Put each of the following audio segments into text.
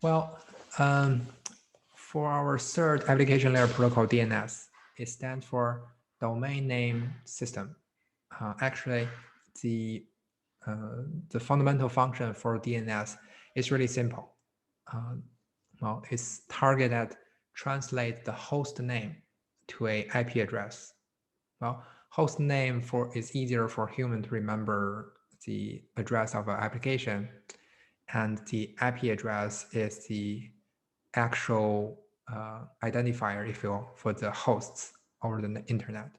Well, um, for our third application layer protocol, DNS, it stands for Domain Name System. Actually, the the fundamental function for DNS is really simple. Well, it's targeted at translate the host name to a IP address. Well, host name is easier for human to remember the address of an application, and the IP address is the actual identifier, if you will, for the hosts over the internet.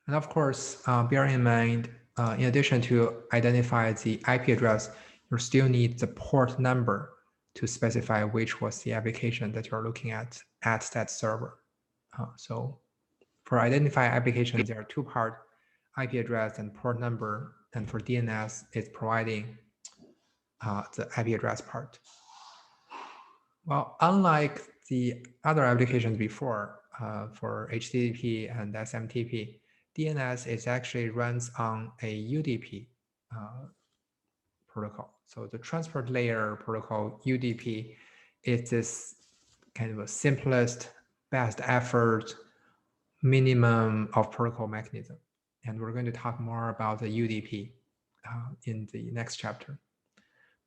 And of course, bear in mind, in addition to identify the IP address, you still need the port number to specify which was the application that you're looking at that server. So for identify applications, there are two parts, IP address and port number. And for DNS, it's providing the IP address part. Well, unlike the other applications before, for HTTP and SMTP, DNS is actually runs on a UDP protocol. So the transport layer protocol, UDP, is this kind of a simplest, best effort, minimum of protocol mechanism. And we're going to talk more about the UDP in the next chapter.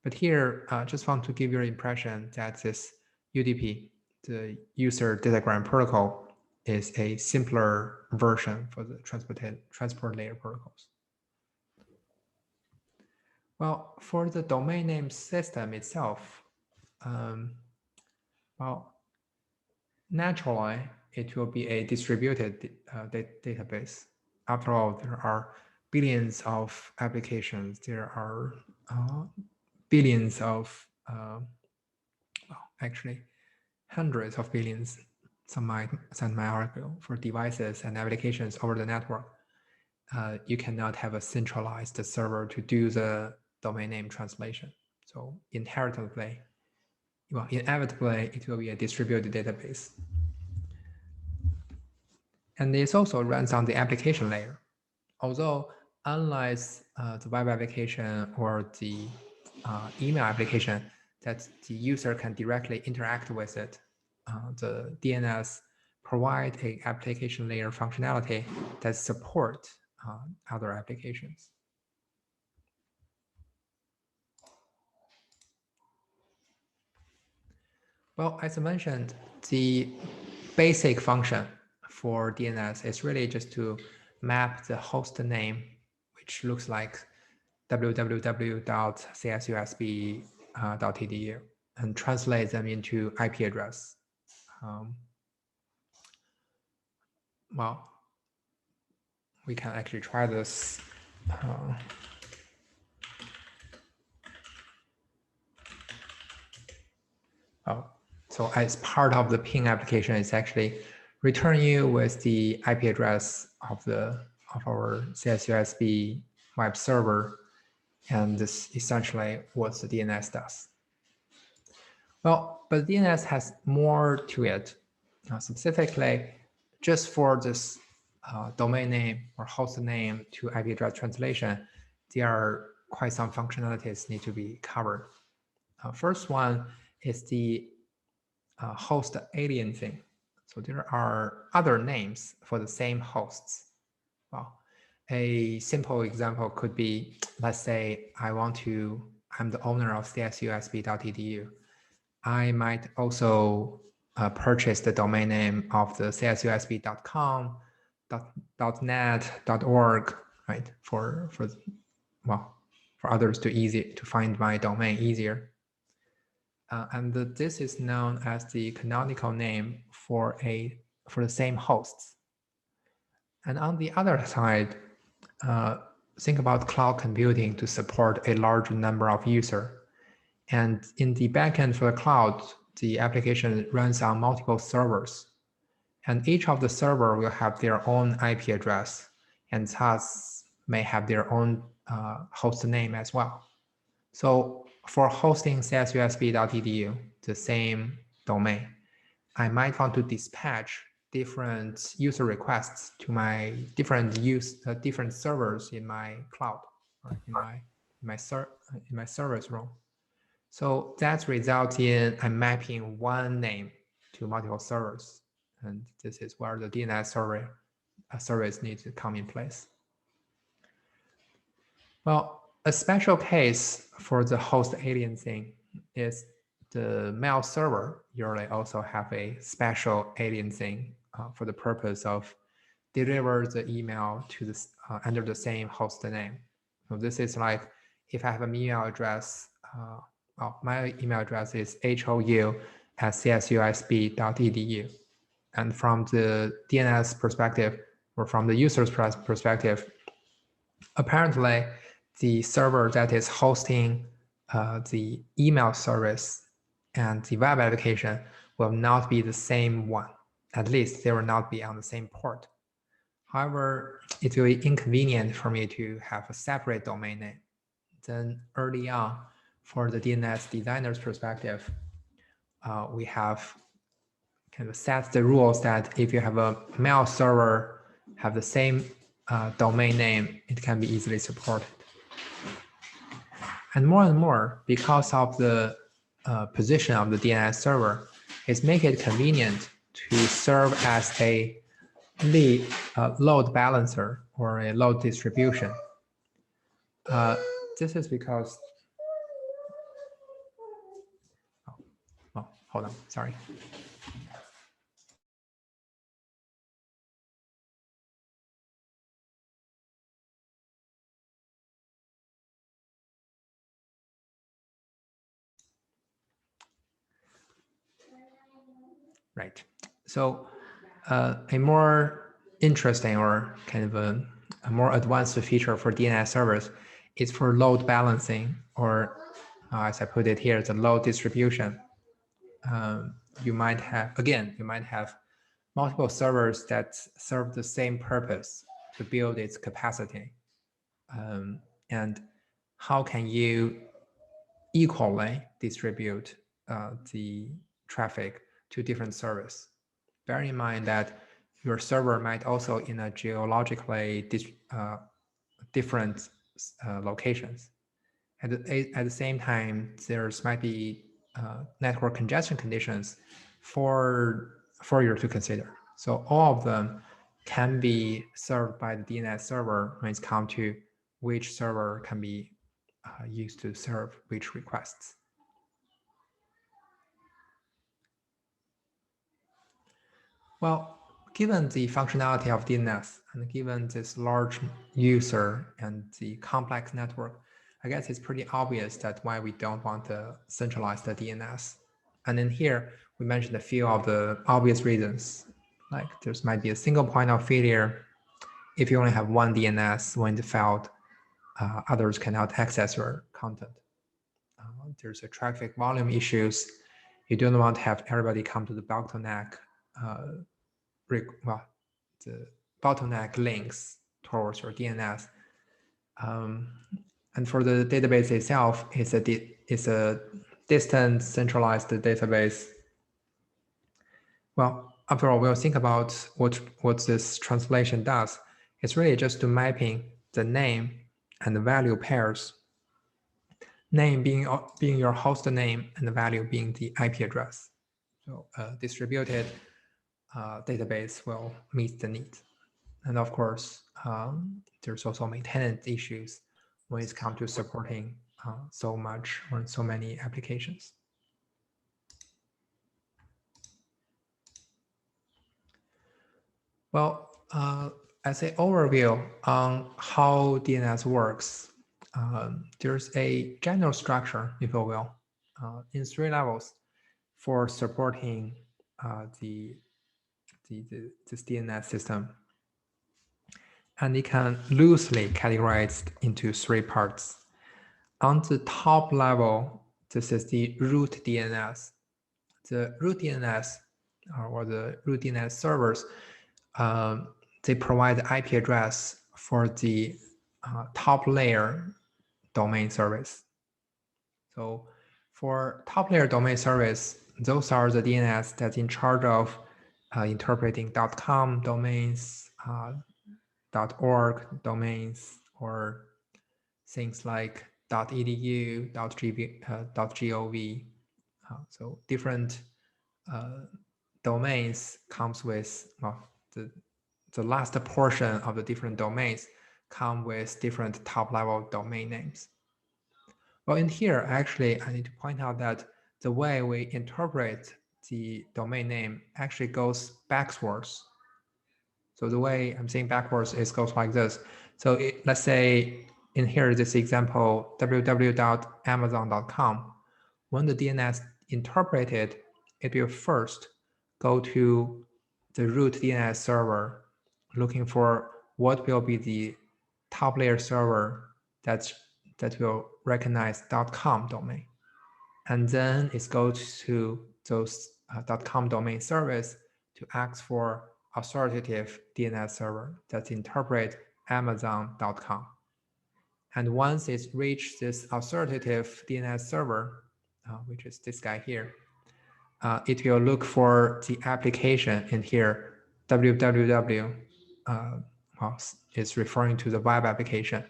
But here, just want to give you an impression that this UDP, the user datagram protocol, is a simpler version for the transport layer protocols. Well, for the domain name system itself, well, naturally, it will be a distributed database. After all, there are billions of applications. There are billions of, well, actually, hundreds of billions, some might argue, for devices and applications over the network. You cannot have a centralized server to do the domain name translation. So inevitably, it will be a distributed database. And this also runs on the application layer. Although, unlike the web application or the email application that the user can directly interact with it, the DNS provide a application layer functionality that support other applications. Well, as I mentioned, the basic function for DNS is really just to map the host name, which looks like www.csusb.edu, and translate them into IP address. Well, we can actually try this. So as part of the ping application, it's actually return you with the IP address of our CSUSB web server, and this essentially what the DNS does. Well, but DNS has more to it. Specifically, just for this domain name or host name to IP address translation, there are quite some functionalities need to be covered. First one is the host alien thing. So there are other names for the same hosts. Well, a simple example could be, let's say I'm the owner of csusb.edu. I might also purchase the domain name of the csusb.com, .net, .org, right? For others to find my domain easier. And this is known as the canonical name for the same hosts. And on the other side, think about cloud computing to support a large number of users. And in the backend for the cloud, the application runs on multiple servers. And each of the server will have their own IP address, and thus may have their own host name as well. So for hosting csusb.edu, the same domain, I might want to dispatch different user requests to my different servers in my cloud or in my service room. So that results in I'm mapping one name to multiple servers. And this is where the DNS service needs to come in place. Well, a special case for the host aliasing is the mail server usually also have a special aliasing for the purpose of deliver the email to the under the same host name. So this is like if I have an email address, well, my email address is hou@csusb.edu. And from the DNS perspective, or from the user's perspective, apparently the server that is hosting the email service and the web application will not be the same one. At least they will not be on the same port. However, it will be inconvenient for me to have a separate domain name. Then early on, for the DNS designer's perspective, we have kind of set the rules that if you have a mail server have the same domain name, it can be easily supported. And more, because of the position of the DNS server, it's make it convenient to serve as a load balancer or a load distribution. This is because, oh, hold on, sorry. Right. So a more interesting or kind of a more advanced feature for DNS servers is for load balancing, or as I put it here, the load distribution. You might have multiple servers that serve the same purpose to build its capacity. And how can you equally distribute the traffic to different servers? Bear in mind that your server might also in a geologically different locations. At the same time, there's might be network congestion conditions for you to consider. So all of them can be served by the DNS server when it's come to which server can be used to serve which requests. Well, given the functionality of DNS and given this large user and the complex network, I guess it's pretty obvious that why we don't want to centralize the DNS. And then here, we mentioned a few of the obvious reasons, like there's might be a single point of failure. If you only have one DNS, when it failed, others cannot access your content. There's a traffic volume issues. You don't want to have everybody come to the bottleneck the bottleneck links towards your DNS. And for the database itself, it's a distant centralized database. Well, after all, we'll think about what this translation does. It's really just to mapping the name and the value pairs. Name being your host name and the value being the IP address. So distributed database will meet the need. And of course, there's also maintenance issues when it comes to supporting so much or so many applications. Well, as an overview on how DNS works, there's a general structure, if you will, in 3 levels for supporting this DNS system. And it can loosely categorized into 3 parts. On the top level, this is the root DNS. The root DNS or the root DNS servers, they provide the IP address for the top layer domain service. So for top layer domain service, those are the DNS that's in charge of interpreting .com domains, .org domains, or things like .edu, .gov. So different domains comes with the last portion of the different domains come with different top-level domain names. Well, in here, actually, I need to point out that the way we interpret the domain name actually goes backwards. So the way I'm saying backwards is goes like this. So let's say in here, this example, www.amazon.com. When the DNS interpreted, it will first go to the root DNS server, looking for what will be the top layer server that will recognize .com domain. And then it goes to those .com domain service to ask for authoritative DNS server that interpret Amazon.com. And once it's reached this authoritative DNS server, which is this guy here, it will look for the application in here, www, is referring to the web application.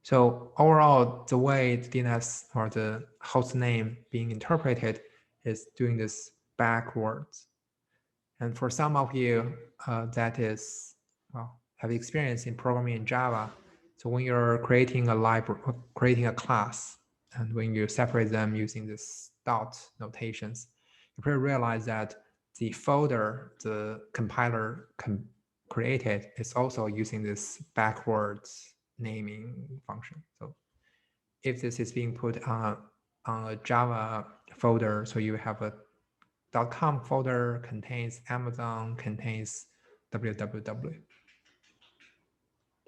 So overall, the way the DNS or the host name being interpreted is doing this backwards. And for some of you, that is, well, have experience in programming in Java. So when you're creating a library, creating a class, and when you separate them using this dot notations, you probably realize that the folder the compiler created is also using this backwards naming function. So if this is being put on a Java folder, so you have a .com folder contains Amazon, contains www.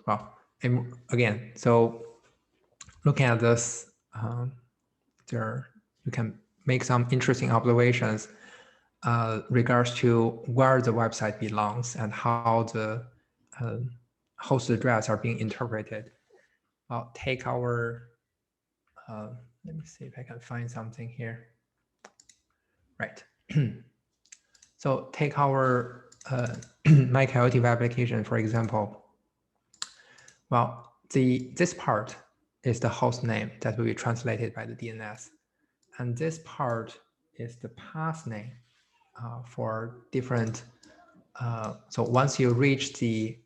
Well, and again, so looking at this, there you can make some interesting observations regards to where the website belongs and how the host address are being interpreted. I'll take our, let me see if I can find something here. Right. So take our MyCoyote web application, for example. Well, this part is the host name that will be translated by the DNS. And this part is the path name for different. So once you reach the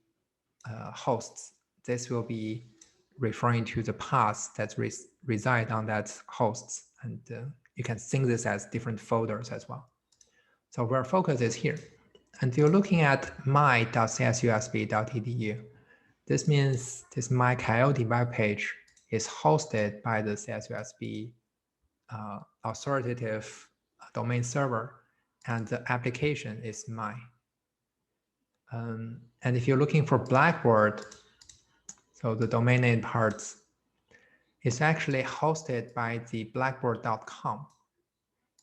hosts, this will be referring to the paths that reside on that hosts. And you can sync this as different folders as well. So where focus is here. And you're looking at my.csusb.edu. This means this MyCoyote web page is hosted by the CSUSB authoritative domain server, and the application is my. And if you're looking for Blackboard, so the domain name parts, it's actually hosted by the blackboard.com,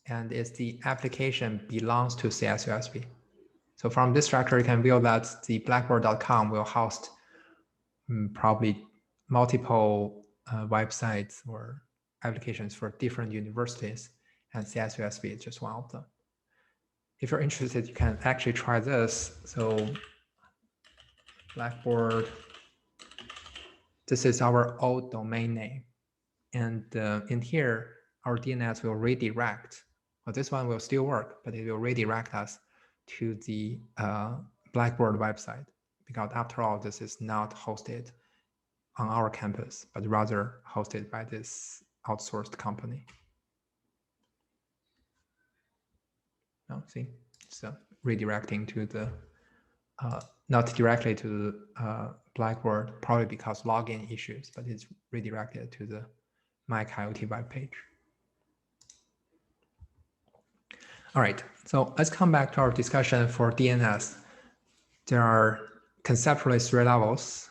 and it's the application belongs to CSUSB. So from this structure, you can view that the blackboard.com will host probably multiple websites or applications for different universities, and CSUSB is just one of them. If you're interested, you can actually try this. So Blackboard, this is our old domain name. And in here, our DNS will redirect. Well, this one will still work, but it will redirect us to the Blackboard website, because after all, this is not hosted on our campus, but rather hosted by this outsourced company. Oh, see, it's redirecting to the, not directly to the Blackboard, probably because login issues, but it's redirected to the MyCoyote web page. All right, so let's come back to our discussion for DNS. There are conceptually 3 levels.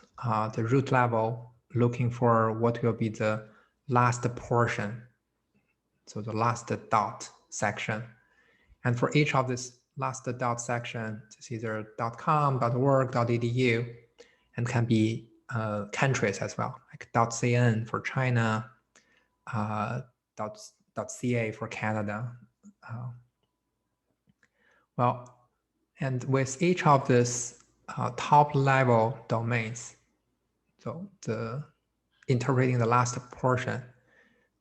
The root level, looking for what will be the last portion, so the last dot section. And for each of this last dot section, it's either .com, .org, .edu, and can be countries as well, like .cn for China, .ca for Canada. Well, and with each of these top level domains, so interpreting the last portion,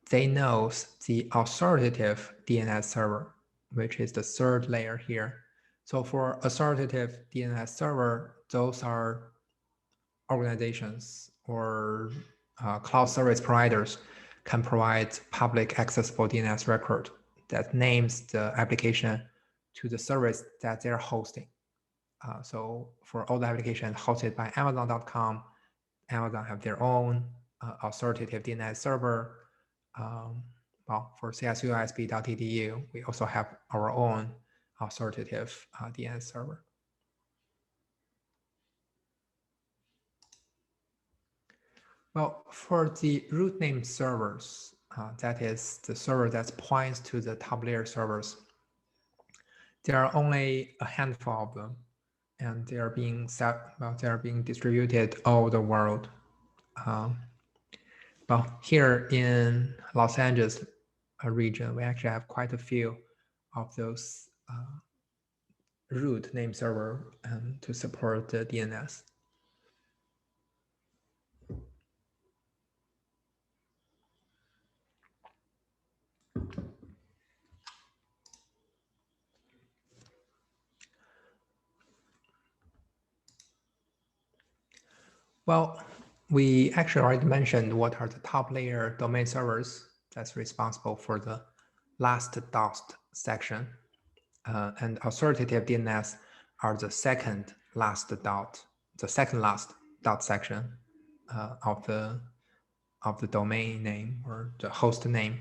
they knows the authoritative DNS server, which is the third layer here. So for authoritative DNS server, those are organizations or cloud service providers can provide public accessible DNS record that names the application to the service that they're hosting. So for all the applications hosted by Amazon.com, Amazon have their own authoritative DNS server. Well, for csusb.edu, we also have our own authoritative DNS server. Well, for the root name servers, that is the server that points to the top layer servers, there are only a handful of them, and they are being distributed all over the world. Well, here in Los Angeles region, we actually have quite a few of those root name server to support the DNS. Well, we actually already mentioned what are the top layer domain servers that's responsible for the last dot section. And authoritative DNS are the second last dot section of the domain name or the host name.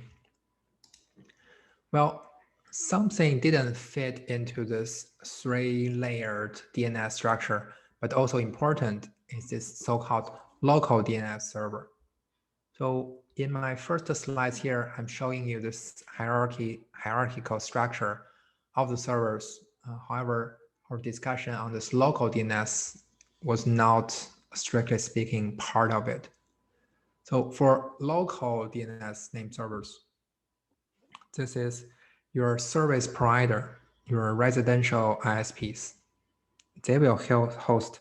Well, something didn't fit into this three-layered DNS structure, but also important is this so-called local DNS server. So in my first slides here, I'm showing you this hierarchical structure of the servers. However, our discussion on this local DNS was not, strictly speaking, part of it. So for local DNS name servers, this is your service provider, your residential ISPs. They will host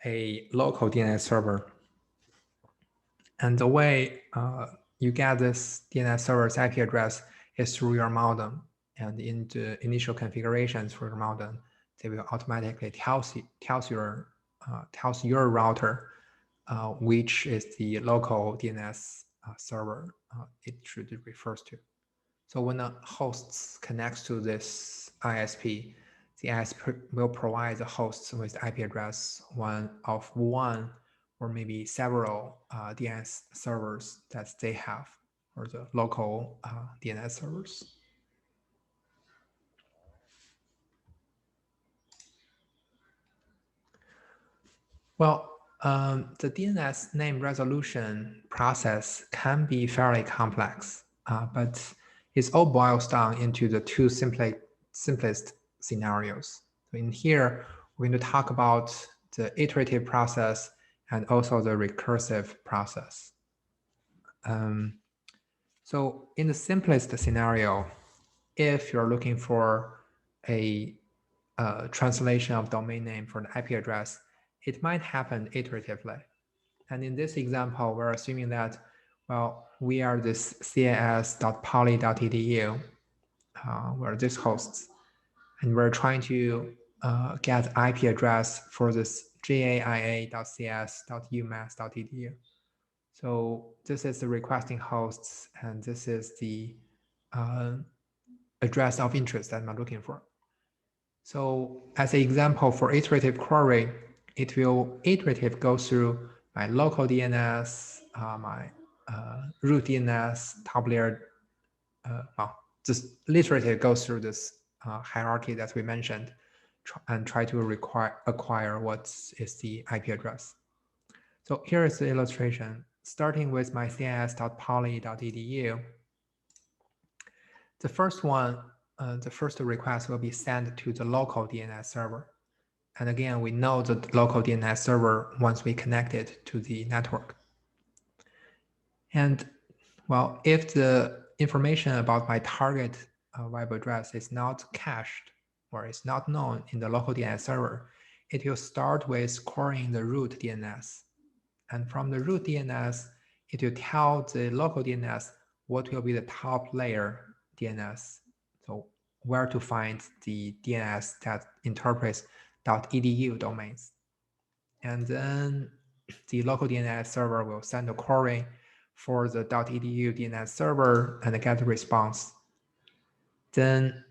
a local DNS server. And the way you get this DNS server's IP address is through your modem. And in the initial configurations for your modem, they will automatically tells your router which is the local DNS server it should refers to. So when a host connects to this ISP, the ISP will provide the hosts with IP address one or maybe several DNS servers that they have, or the local DNS servers. Well, the DNS name resolution process can be fairly complex, but it all boils down into the two simplest scenarios. So in here, we're going to talk about the iterative process and also the recursive process. So in the simplest scenario, if you're looking for a translation of domain name for the IP address, it might happen iteratively. And in this example, we're assuming that, well, we are this cas.poly.edu, we're this hosts, and we're trying to get IP address for this gaia.cs.umass.edu. So this is the requesting hosts, and this is the address of interest that I'm looking for. So as an example for iterative query, it will iterative go through my local DNS, my root DNS, top layer, well, just literally go through this hierarchy that we mentioned and try to acquire what is the IP address. So here is the illustration. Starting with my cis.poly.edu, the first one, the first request will be sent to the local DNS server. And again, we know the local DNS server once we connect it to the network. And well, if the information about my target web address is not cached or is not known in the local DNS server, it will start with querying the root DNS. And from the root DNS, it will tell the local DNS what will be the top layer DNS. So where to find the DNS that interprets .edu domains. And then the local DNS server will send a query for the .edu DNS server and get a response. Then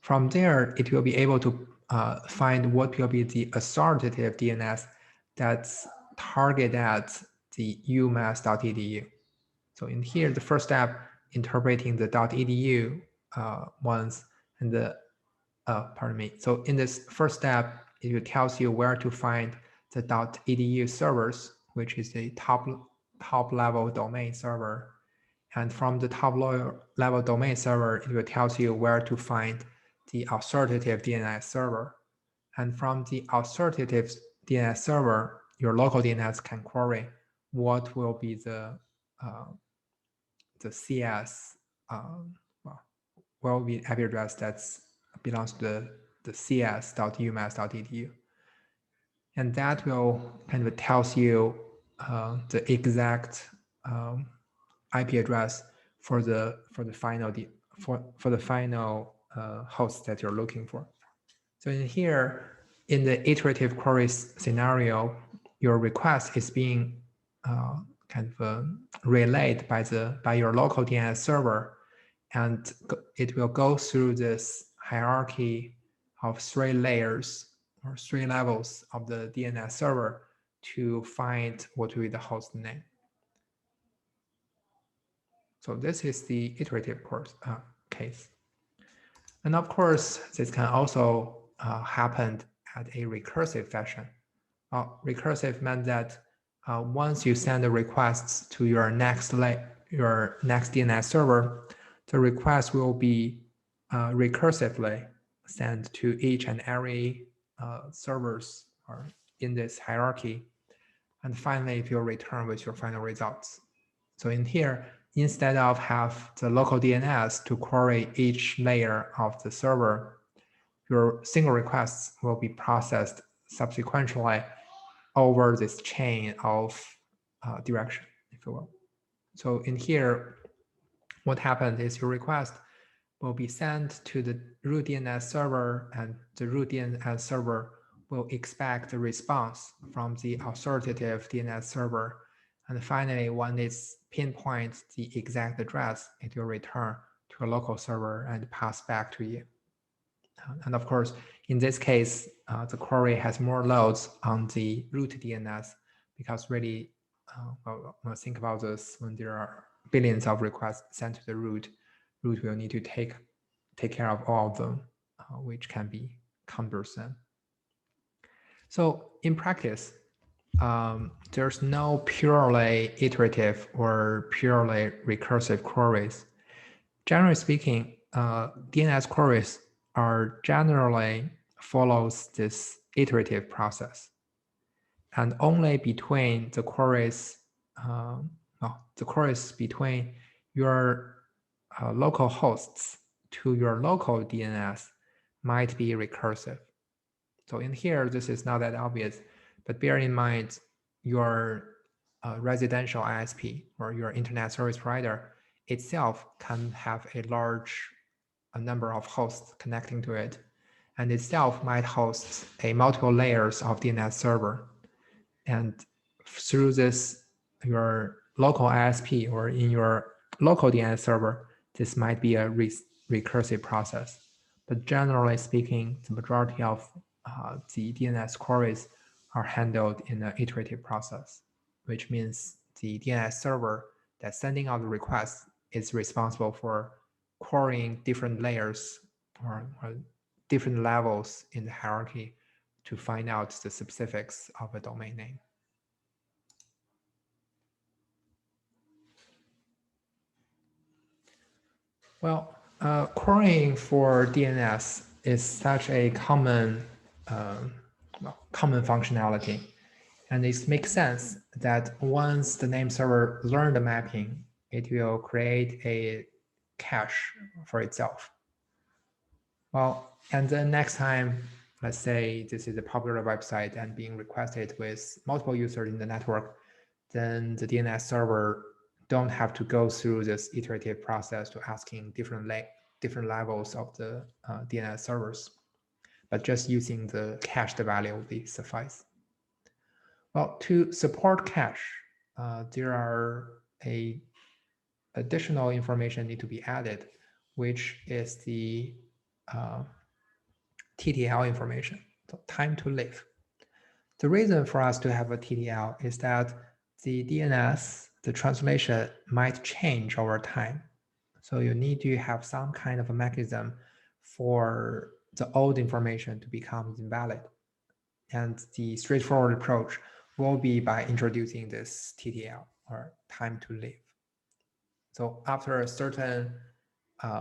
from there, it will be able to find what will be the authoritative DNS that's targeted at the umass.edu. So in here, the first step, interpreting the .edu ones, and the, pardon me. So in this first step, it tells you where to find the .edu servers, which is the top level domain server. And from the top level domain server, it will tell you where to find the authoritative DNS server. And from the authoritative DNS server, your local DNS can query what will be the CS, well, will be IP address that belongs to the cs.umass.edu. And that will kind of tells you the exact IP address for the final host that you're looking for. So in here, in the iterative queries scenario, your request is being kind of relayed by your local DNS server, and it will go through this hierarchy of 3 layers or 3 levels of the DNS server to find what will be the host name. So this is the iterative case. And of course, this can also happen at a recursive fashion. Recursive meant that once you send the requests to your next DNS server, the request will be recursively sent to each and every servers or in this hierarchy. And finally, it will return with your final results. So in here, instead of have the local DNS to query each layer of the server, your single requests will be processed subsequently over this chain of direction, if you will. So in here, what happened is your request will be sent to the root DNS server, and the root DNS server will expect a response from the authoritative DNS server. And finally, when it pinpoints the exact address, it will return to a local server and pass back to you. And of course, in this case, the query has more loads on the root DNS because really, well, think about this, when there are billions of requests sent to the root will need to take care of all of them, which can be cumbersome. So in practice, there's no purely iterative or purely recursive queries. Generally speaking, DNS queries are generally follows this iterative process, and only between the queries, the queries between your local hosts to your local DNS might be recursive. So in here, this is not that obvious, but bear in mind your residential ISP or your internet service provider itself can have a large number of hosts connecting to it, and itself might host a multiple layers of DNS server. And through this, your local ISP or in your local DNS server, this might be a recursive process. But generally speaking, the majority of the DNS queries are handled in an iterative process, which means the DNS server that's sending out the request is responsible for querying different layers or different levels in the hierarchy to find out the specifics of a domain name. Well, querying for DNS is such a common functionality, and it makes sense that once the name server learns the mapping, it will create a cache for itself. Well, and then next time, let's say this is a popular website and being requested with multiple users in the network, then the DNS server don't have to go through this iterative process to asking different levels of the DNS servers, but just using the cached value will be suffice. Well, to support cache, there are additional information need to be added, which is the TTL information, so time to live. The reason for us to have a TTL is that the DNS, the translation might change over time. So you need to have some kind of a mechanism for the old information to become invalid. And the straightforward approach will be by introducing this TTL, or time to live. So after a certain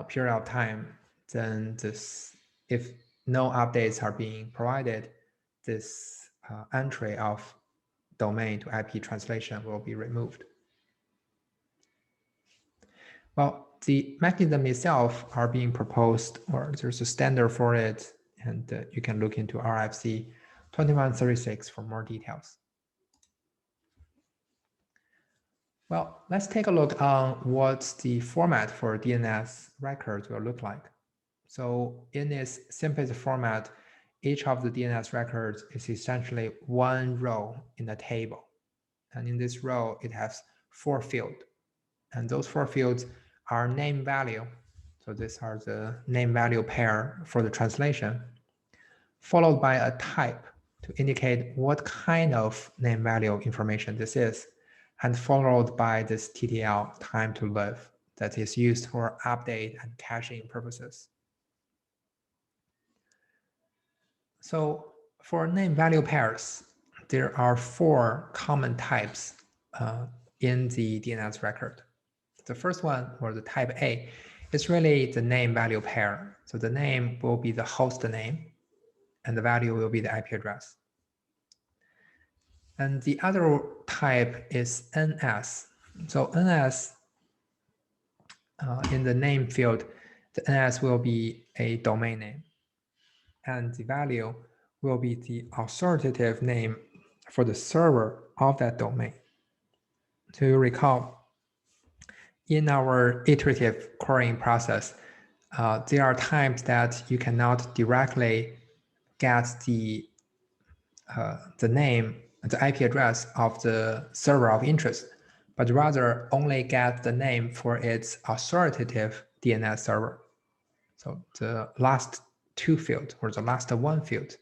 period of time, then if no updates are being provided, this entry of domain to IP translation will be removed. Well, the mechanism itself are being proposed, or there's a standard for it, and you can look into RFC 2136 for more details. Well, let's take a look on what the format for DNS records will look like. So in its simplest format, each of the DNS records is essentially one row in a table. And in this row, it has 4 fields. And those 4 fields are name value. So these are the name value pair for the translation, followed by a type to indicate what kind of name value information this is, and followed by this TTL, time to live, that is used for update and caching purposes. So for name value pairs, there are 4 common types in the DNS record. The first one, or the type A, is really the name value pair. So the name will be the host name, and the value will be the IP address. And the other type is NS. So NS, in the name field, the NS will be a domain name, and the value will be the authoritative name for the server of that domain. To recall, in our iterative querying process, there are times that you cannot directly get the name, the IP address of the server of interest, but rather only get the name for its authoritative DNS server. So the last 2 fields, or the last 1 field.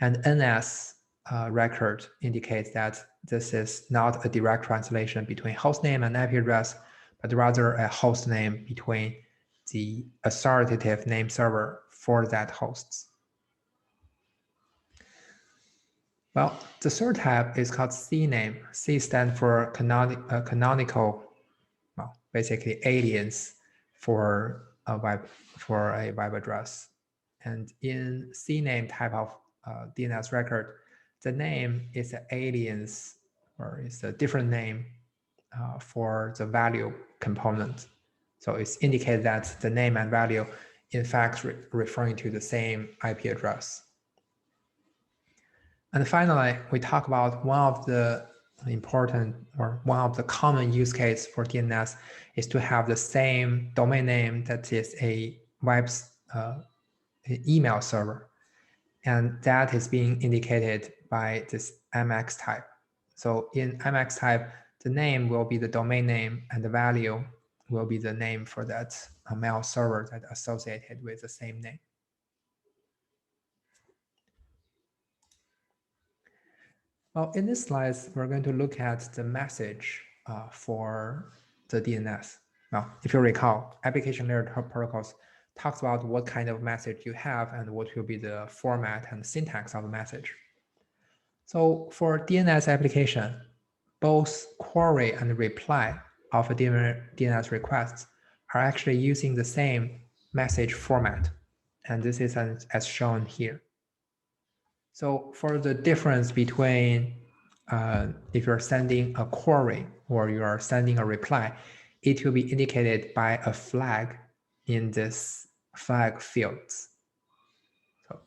And NS record indicates that this is not a direct translation between hostname and IP address, but rather a host name between the authoritative name server for that host. Well, the third type is called CNAME. C stands for canonical, well, basically alias for a web address. And in CNAME type of DNS record, the name is an alias, or is a different name for the value component. So it's indicated that the name and value, in fact, referring to the same IP address. And finally, we talk about one of the important, or one of the common use case for DNS is to have the same domain name that is a web email server. And that is being indicated by this MX type. So in MX type, the name will be the domain name, and the value will be the name for that mail server that associated with the same name. Well, in this slide, we're going to look at the message for the DNS. Now, if you recall, application layer protocols talks about what kind of message you have and what will be the format and syntax of the message. So for DNS application, both query and reply of a DNS requests are actually using the same message format. And this is as shown here. So for the difference between if you're sending a query or you are sending a reply, it will be indicated by a flag in this flag fields. So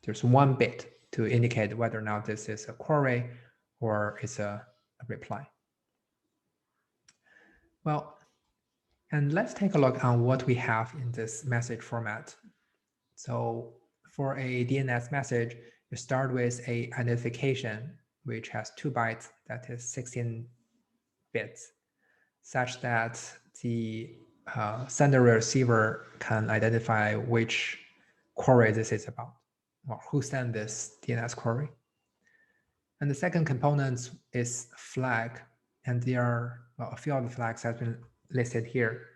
there's 1 bit to indicate whether or not this is a query or it's a reply. Well, and let's take a look on what we have in this message format. So for a DNS message, you start with a identification, which has 2 bytes, that is 16 bits, such that the sender receiver can identify which query this is about, or who sent this DNS query. And the second component is flag, and there are a few of the flags have been listed here.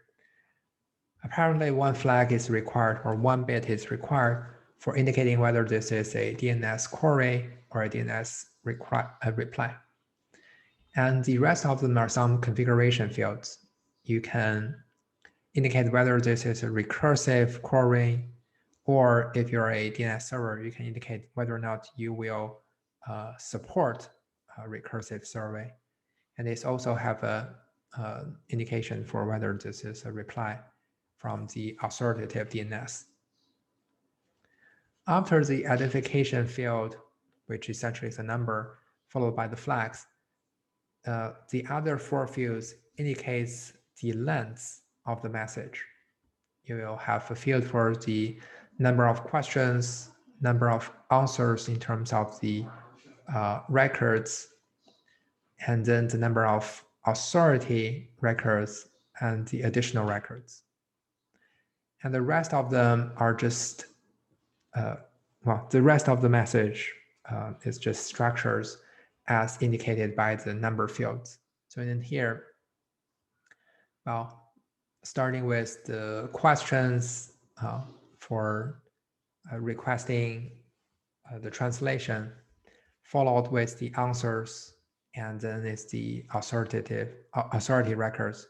Apparently, one flag is required, or 1 bit is required for indicating whether this is a DNS query or a DNS reply. And the rest of them are some configuration fields. You can indicate whether this is a recursive query, or if you're a DNS server, you can indicate whether or not you will support a recursive survey. And this also have a indication for whether this is a reply from the authoritative DNS. After the identification field, which essentially is a number, followed by the flags, the other 4 fields indicates the length of the message. You will have a field for the number of questions, number of answers in terms of the records, and then the number of authority records and the additional records. And the rest of them are just, the rest of the message is just structures as indicated by the number fields. So in here, well, starting with the questions for requesting the translation, followed with the answers, and then it's the authority records,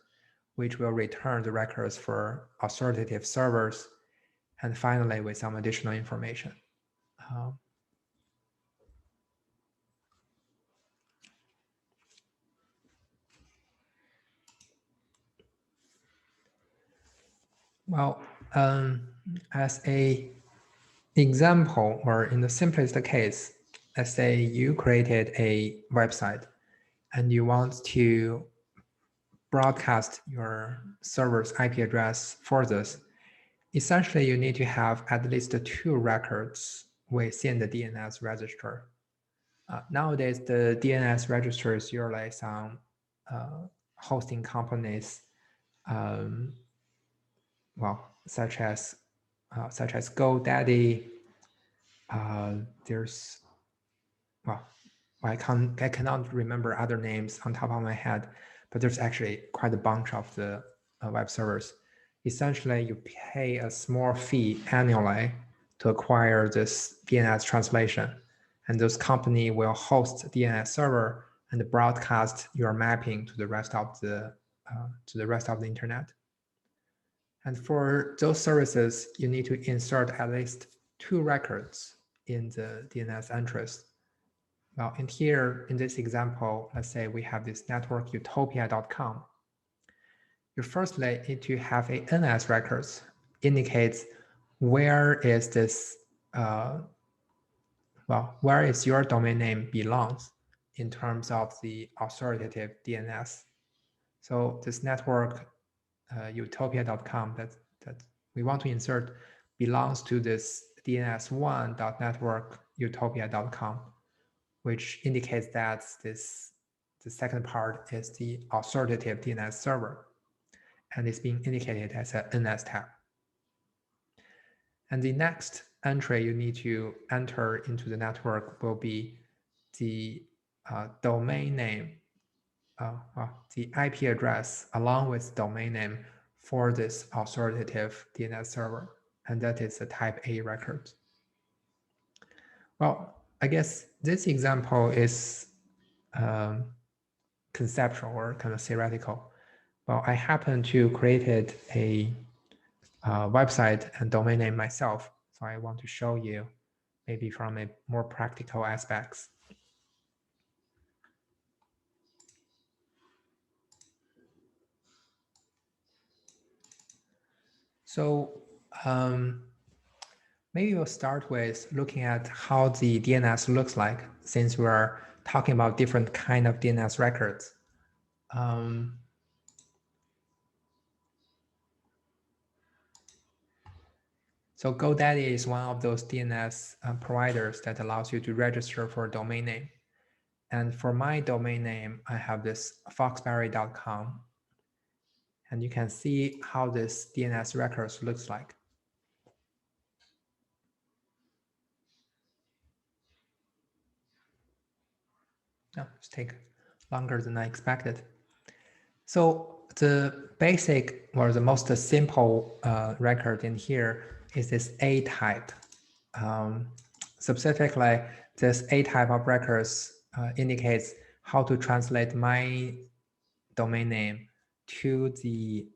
which will return the records for authoritative servers, and finally with some additional information. Well, as a example, or in the simplest case, let's say you created a website and you want to broadcast your server's IP address for this. Essentially, you need to have at least 2 records within the DNS register. Nowadays, the DNS register is usually some hosting companies, such as GoDaddy. There's, I cannot remember other names on top of my head, but there's actually quite a bunch of the web servers. Essentially, you pay a small fee annually to acquire this DNS translation, and those company will host the DNS server and broadcast your mapping to the rest of the internet. And for those services, you need to insert at least 2 records in the DNS entries. Well, in here, in this example, let's say we have this network utopia.com. You firstly need to have a NS records, indicates where is this, where is your domain name belongs in terms of the authoritative DNS. So this network utopia.com that we want to insert belongs to this dns1.networkutopia.com, which indicates that the second part is the authoritative DNS server, and it's being indicated as a NS tab. And the next entry you need to enter into the network will be the domain name, the IP address along with domain name for this authoritative DNS server, and that is a type A record. Well, I guess this example is conceptual or kind of theoretical. Well, I happen to created a website and domain name myself, so I want to show you maybe from a more practical aspects. So maybe we'll start with looking at how the DNS looks like, since we are talking about different kind of DNS records. So GoDaddy is one of those DNS providers that allows you to register for a domain name. And for my domain name, I have this foxberry.com. And you can see how this DNS records looks like. Oh, it's take longer than I expected. So the basic or the most simple record in here is this A type. Specifically, this A type of records indicates how to translate my domain name to the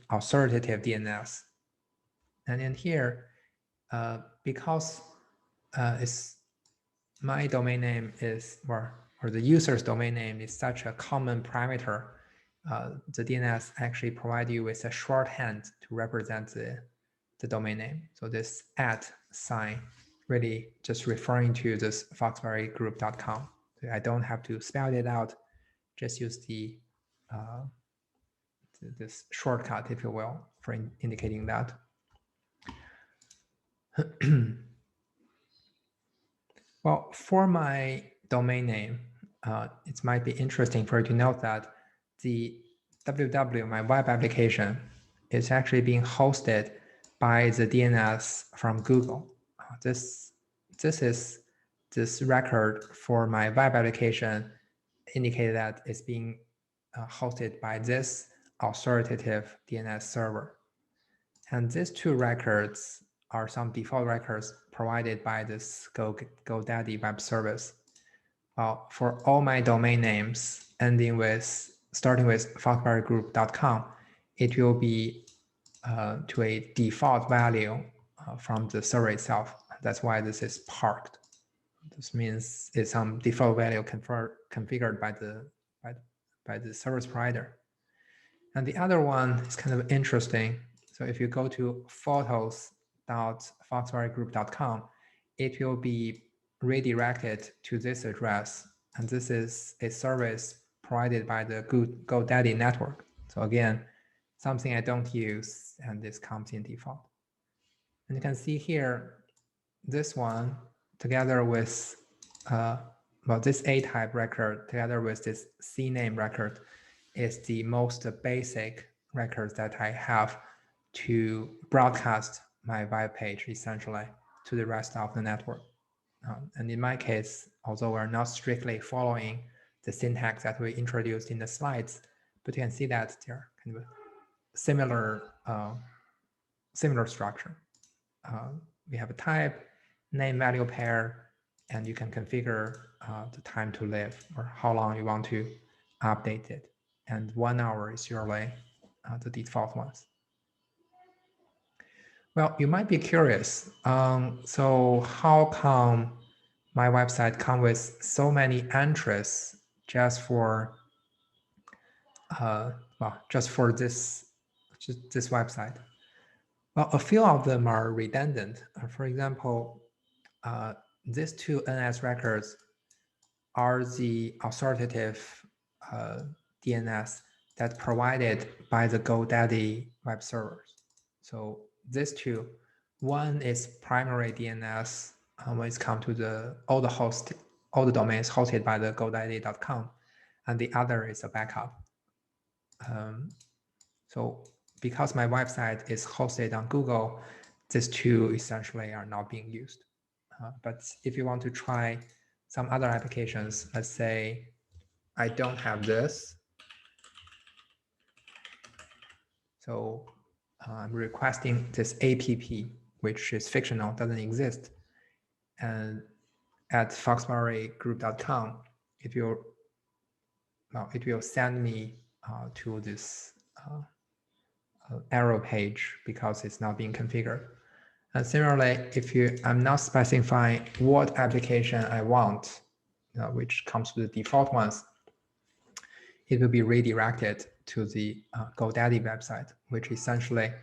authoritative DNS. And in here, because it's my domain name is, or the user's domain name is such a common parameter, the DNS actually provide you with a shorthand to represent the domain name. So this @ sign really just referring to this foxberrygroup.com. So I don't have to spell it out, just use the this shortcut, if you will, for indicating that. Well, for my domain name, it might be interesting for you to note that the www, my web application, is actually being hosted by the DNS from Google. This record for my web application indicated that it's being hosted by this authoritative DNS server. And these two records are some default records provided by this GoDaddy web service. For all my domain names starting with foxberrygroup.com, it will be to a default value from the server itself. That's why this is parked. This means it's some default value configured by the service provider. And the other one is kind of interesting. So if you go to photos.foxberrygroup.com, it will be redirected to this address. And this is a service provided by the GoDaddy network. So again, something I don't use, and this comes in default. And you can see here, this one together with this A type record together with this CNAME record is the most basic records that I have to broadcast my web page essentially to the rest of the network. And in my case, although we're not strictly following the syntax that we introduced in the slides, but you can see that they're kind of similar structure. We have a type, name value pair, and you can configure the time to live or how long you want to update it. And 1 hour is usually the default ones. Well, you might be curious. So how come my website comes with so many entries just for this website? Well, a few of them are redundant. For example, these two NS records are the authoritative DNS that's provided by the GoDaddy web servers. So these two, one is primary DNS when it comes to all the domains hosted by the GoDaddy.com, and the other is a backup. So because my website is hosted on Google, these two essentially are not being used. But if you want to try some other applications, let's say I don't have this. So I'm requesting this APP, which is fictional, doesn't exist. And at foxberrygroup.com, it will send me to this error page because it's not being configured. And similarly, I'm not specifying what application I want, which comes with the default ones, it will be redirected to the GoDaddy website, which essentially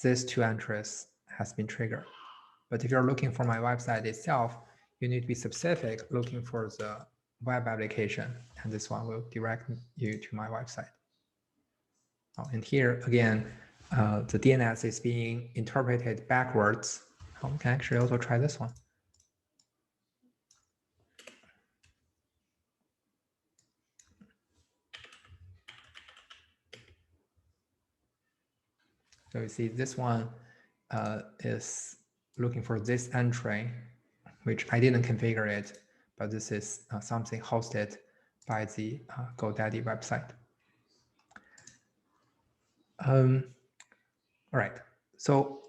these two entries has been triggered. But if you're looking for my website itself, you need to be specific looking for the web application, and this one will direct you to my website. Oh, and here again, the DNS is being interpreted backwards. Oh, we can actually also try this one. So you see this one is looking for this entry, which I didn't configure it, but this is something hosted by the GoDaddy website. All right, so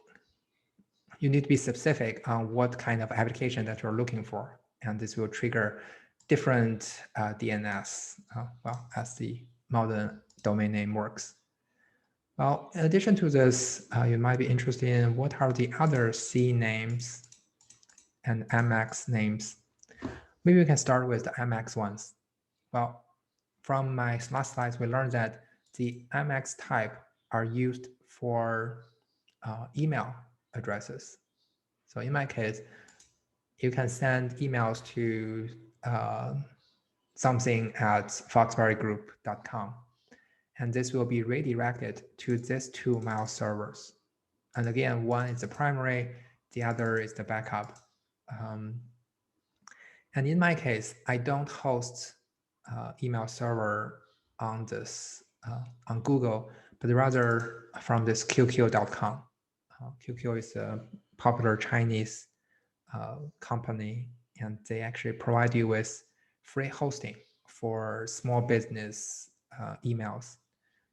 you need to be specific on what kind of application that you're looking for, and this will trigger different DNS, well, as the modern domain name works. Well, in addition to this, you might be interested in what are the other C names and MX names. Maybe we can start with the MX ones. Well, from my last slides, we learned that the MX type are used for email addresses. So in my case, you can send emails to something at foxberrygroup.com. And this will be redirected to these two mail servers. And again, one is the primary, the other is the backup. And in my case, I don't host email server on this on Google, but rather from this QQ.com. QQ is a popular Chinese company, and they actually provide you with free hosting for small business emails.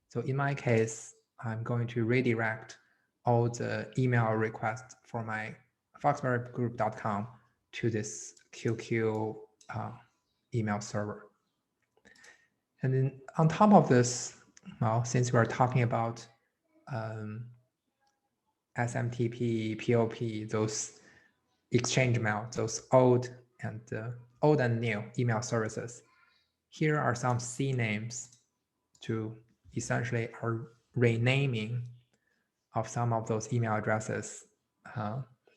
So in my case, I'm going to redirect all the email requests for my foxberrygroup.com to this QQ email server. And then on top of this, well, since we're talking about SMTP, POP, those exchange mail, those old and new email services, here are some C names to essentially are renaming of some of those email addresses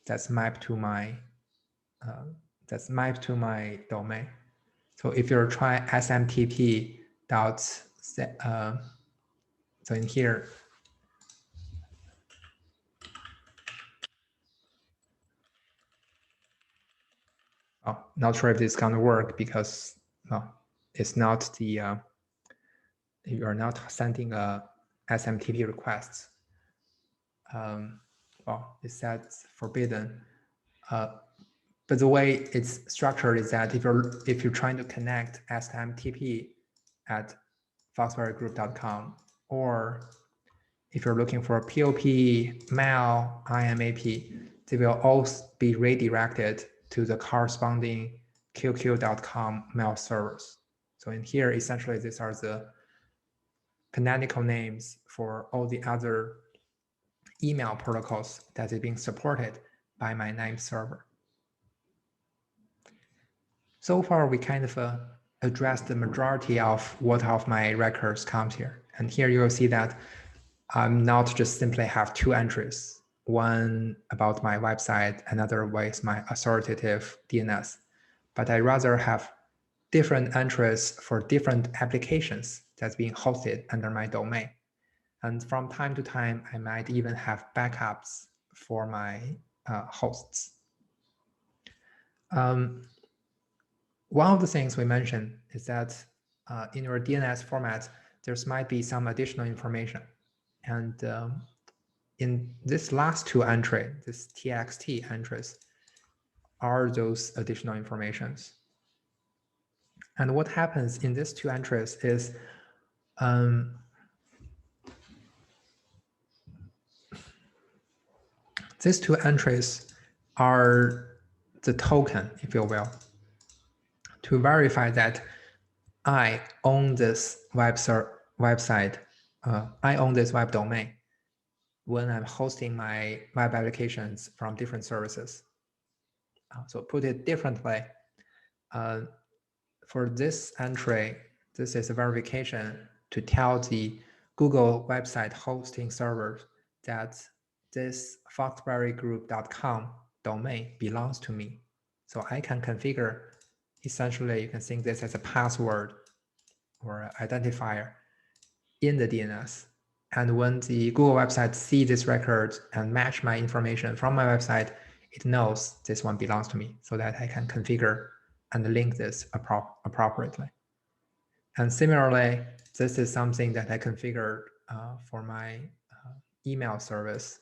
that's mapped to my domain. So if you're trying SMTP dot so in here, not sure if this is going to work because it's not the you are not sending a SMTP request. Well, it says forbidden. But the way it's structured is that if you're trying to connect SMTP at foxberrygroup.com, or if you're looking for POP, mail, IMAP, they will all be redirected to the corresponding QQ.com mail servers. So in here, essentially, these are the canonical names for all the other email protocols that is being supported by my name server. So far, we kind of addressed the majority of what of my records comes here. And here you will see that I'm not just simply have two entries, one about my website, another with my authoritative DNS, but I rather have different entries for different applications that's being hosted under my domain. And from time to time, I might even have backups for my hosts. One of the things we mentioned is that in your DNS format, there might be some additional information. And in this last two entry, this TXT entries, are those additional informations. And what happens in these two entries is these two entries are the token, if you will, to verify that I own this website, I own this web domain when I'm hosting my web applications from different services. So put it differently, for this entry, this is a verification to tell the Google website hosting server that this foxberrygroup.com domain belongs to me. So I can configure essentially you can think this as a password or identifier in the DNS. And when the Google website sees this record and match my information from my website, it knows this one belongs to me so that I can configure and link this appropriately. And similarly, this is something that I configured for my email service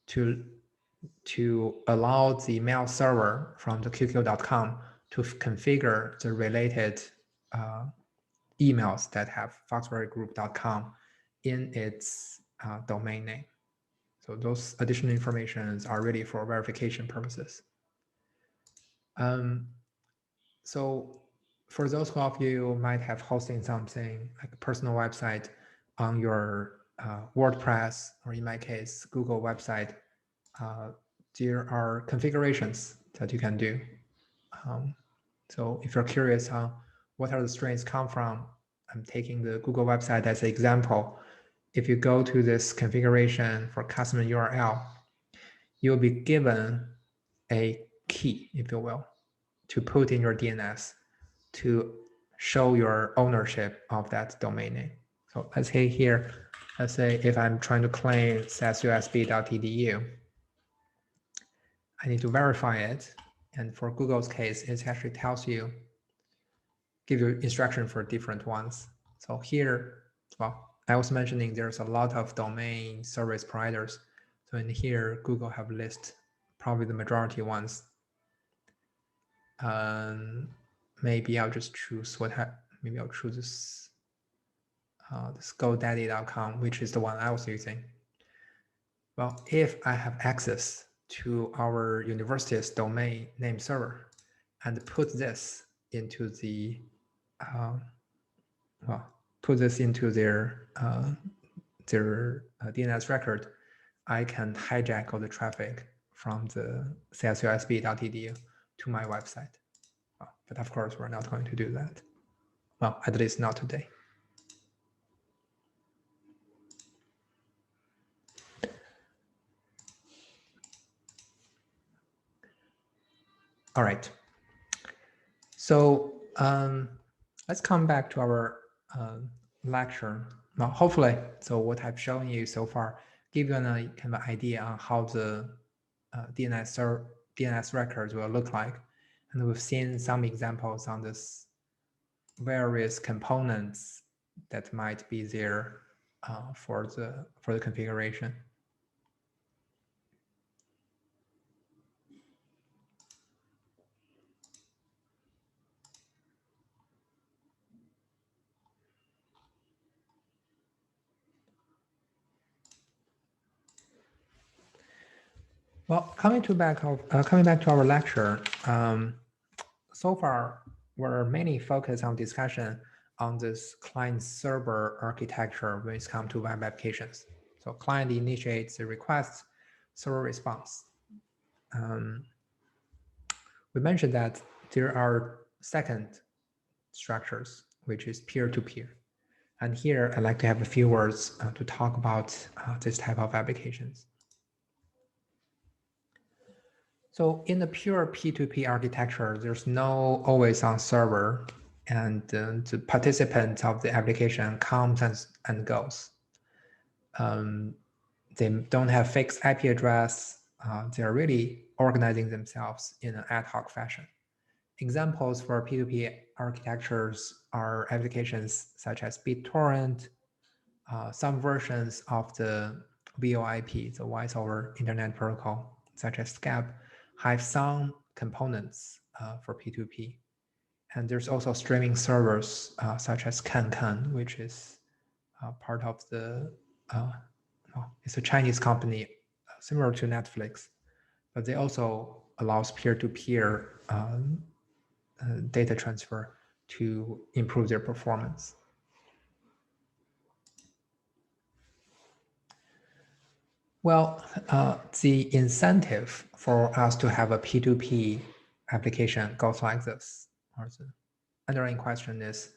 to allow the mail server from the QQ.com to configure the related emails that have foxberrygroup.com in its domain name. So those additional informations are really for verification purposes. So for those of you who might have hosting something like a personal website on your WordPress, or in my case, Google website, there are configurations that you can do. So if you're curious on what are the strings come from, I'm taking the Google website as an example. If you go to this configuration for custom URL, you'll be given a key, if you will, to put in your DNS to show your ownership of that domain name. So let's say here, let's say if I'm trying to claim sasusb.edu, I need to verify it. And for Google's case, it actually tells you, give you instruction for different ones. So here, well, I was mentioning there's a lot of domain service providers. So in here, Google have list probably the majority ones. Maybe I'll just choose maybe I'll choose this, this GoDaddy.com, which is the one I was using. Well, if I have access to our university's domain name server and put this into the put this into their DNS record, I can hijack all the traffic from the sasusb.edu to my website. But of course, we're not going to do that. Well, at least not today. All right. So let's come back to our lecture. Now, hopefully, so what I've shown you so far give you a kind of idea on how the DNS records will look like. And we've seen some examples on this various components that might be there for the configuration. Well, coming back to our lecture, so far we're mainly focused on discussion on this client-server architecture when it comes to web applications. So client initiates the request, server response. We mentioned that there are second structures, which is peer-to-peer. And here I'd like to have a few words to talk about this type of applications. So in the pure P2P architecture, there's no always-on server, and the participant of the application comes and goes. They don't have fixed IP address. They're really organizing themselves in an ad hoc fashion. Examples for P2P architectures are applications such as BitTorrent, some versions of the VoIP, the Voice over Internet Protocol, such as SCAP, have some components for P2P. And there's also streaming servers such as Kankan, which is part of the, it's a Chinese company similar to Netflix, but they also allows peer-to-peer data transfer to improve their performance. Well, the incentive for us to have a P2P application goes like this. Or the underlying question is,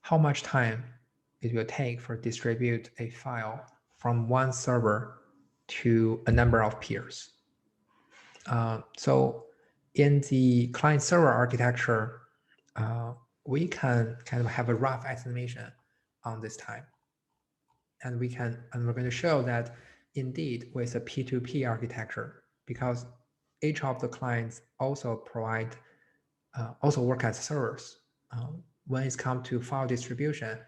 how much time it will take for distribute a file from one server to a number of peers. So in the client-server architecture, we can kind of have a rough estimation on this time. And we're going to show that indeed with a P2P architecture, because each of the clients also also work as servers. When it's come to file distribution,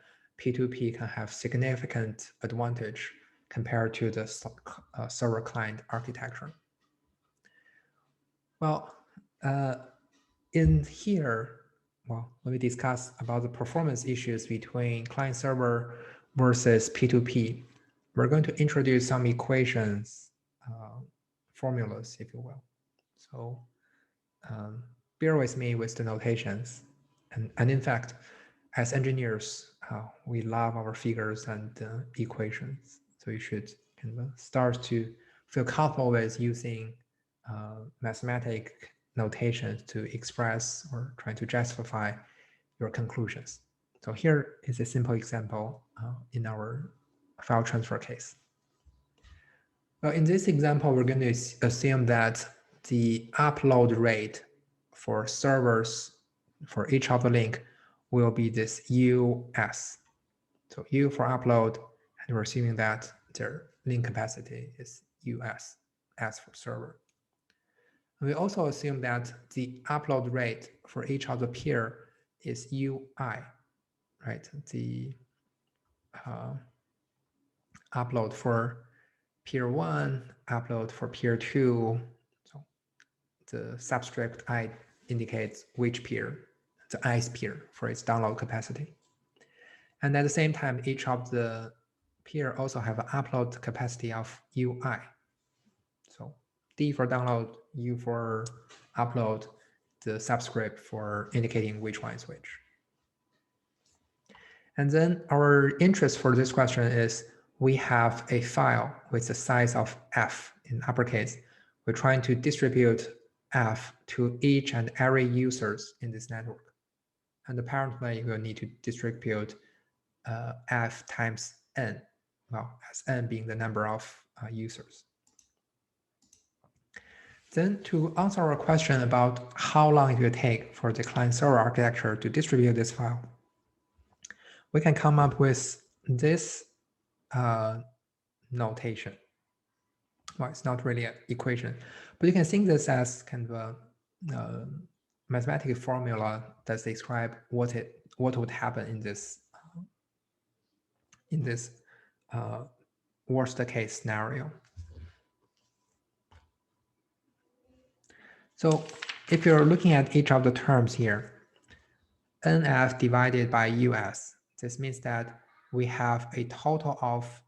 P2P can have significant advantage compared to the server client architecture. Well, in here, well, let me discuss about the performance issues between client server versus P2P. We're going to introduce some equations, formulas, if you will. So bear with me with the notations. And in fact, as engineers, we love our figures and equations. So you should kind of start to feel comfortable with using mathematic notations to express or try to justify your conclusions. So here is a simple example in our file transfer case. Well, in this example, we're going to assume that the upload rate for servers for each of the link will be this US. So U for upload, and we're assuming that their link capacity is US, S for server. And we also assume that the upload rate for each of the peer is UI, right? The upload for peer 1, upload for peer 2. So the subscript I indicates which peer, the ith peer for its download capacity. And at the same time, each of the peer also have an upload capacity of UI. So D for download, U for upload, the subscript for indicating which one is which. And then our interest for this question is we have a file with the size of F in uppercase. We're trying to distribute F to each and every users in this network. And apparently we'll need to distribute F times N, well, as N being the number of users. Then to answer our question about how long it will take for the client-server architecture to distribute this file, we can come up with this notation. Well, it's not really an equation, but you can think this as kind of a mathematical formula that describe what would happen in this worst case scenario. So if you're looking at each of the terms here, NF divided by US, this means that we have a total of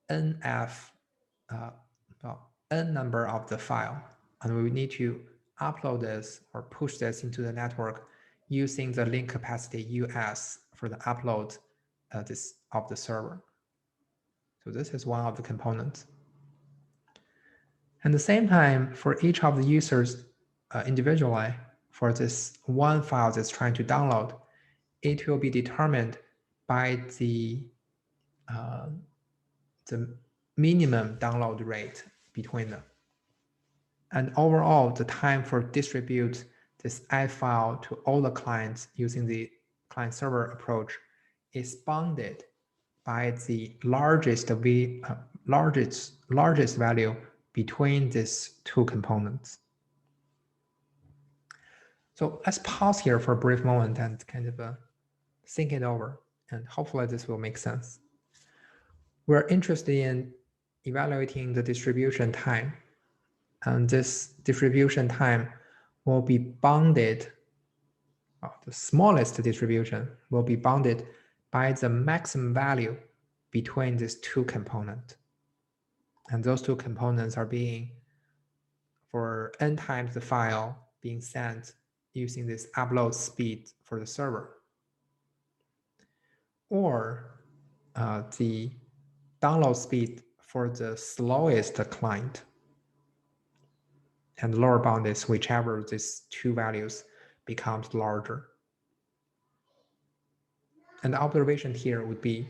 NF, N number of the file, and we need to upload this or push this into the network using the link capacity US for the upload of the server. So this is one of the components. At the same time, for each of the users individually, for this one file that's trying to download, it will be determined by the minimum download rate between them. And overall, the time for distribute this I file to all the clients using the client server approach is bounded by the largest value between these two components. So let's pause here for a brief moment and kind of think it over, and hopefully this will make sense. We're interested in evaluating the distribution time, and this distribution time will be bounded, the smallest distribution will be bounded by the maximum value between these two components. And those two components are being, for n times the file being sent using this upload speed for the server, or the download speed for the slowest client. And lower bound is whichever these two values becomes larger. And the observation here would be,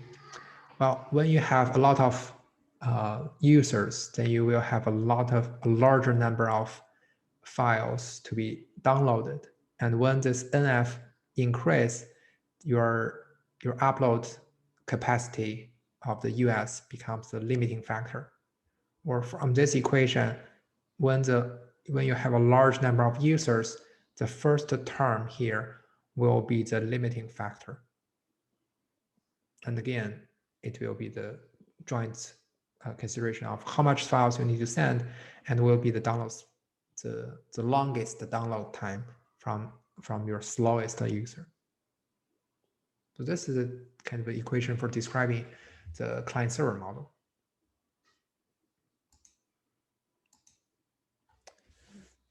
well, when you have a lot of users, then you will have a larger number of files to be downloaded. And when this NF increase, your upload capacity of the US becomes the limiting factor. Or from this equation, when you have a large number of users, the first term here will be the limiting factor. And again, it will be the joint consideration of how much files you need to send, and will be the downloads, the longest download time from your slowest user. So this is a kind of an equation for describing the client-server model.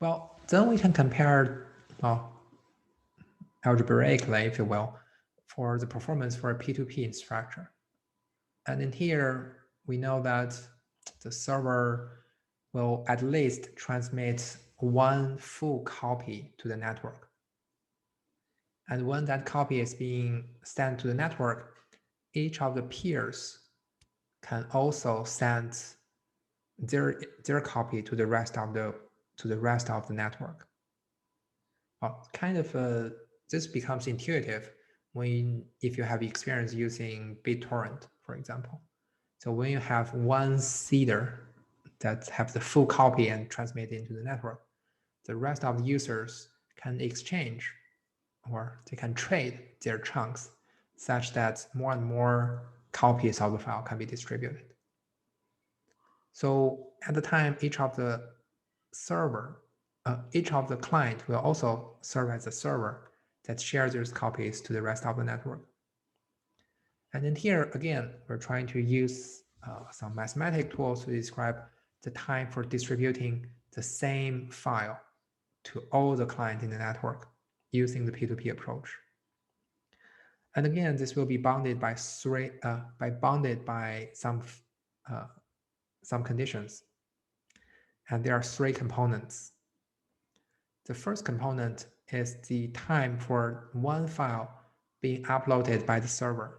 Well, then we can compare, algebraically, if you will, for the performance for a P2P structure. And in here, we know that the server will at least transmit one full copy to the network. And when that copy is being sent to the network, each of the peers can also send their copy to the rest of the network. Well, kind of this becomes intuitive if you have experience using BitTorrent, for example. So when you have one seeder that have the full copy and transmit into the network, the rest of the users can exchange, or they can trade their chunks such that more and more copies of the file can be distributed. So at the time, each of the client will also serve as a server that shares those copies to the rest of the network. And then here, again, we're trying to use some mathematical tools to describe the time for distributing the same file to all the clients in the network using the P2P approach. And again, this will be bounded by some conditions. And there are three components. The first component is the time for one file being uploaded by the server.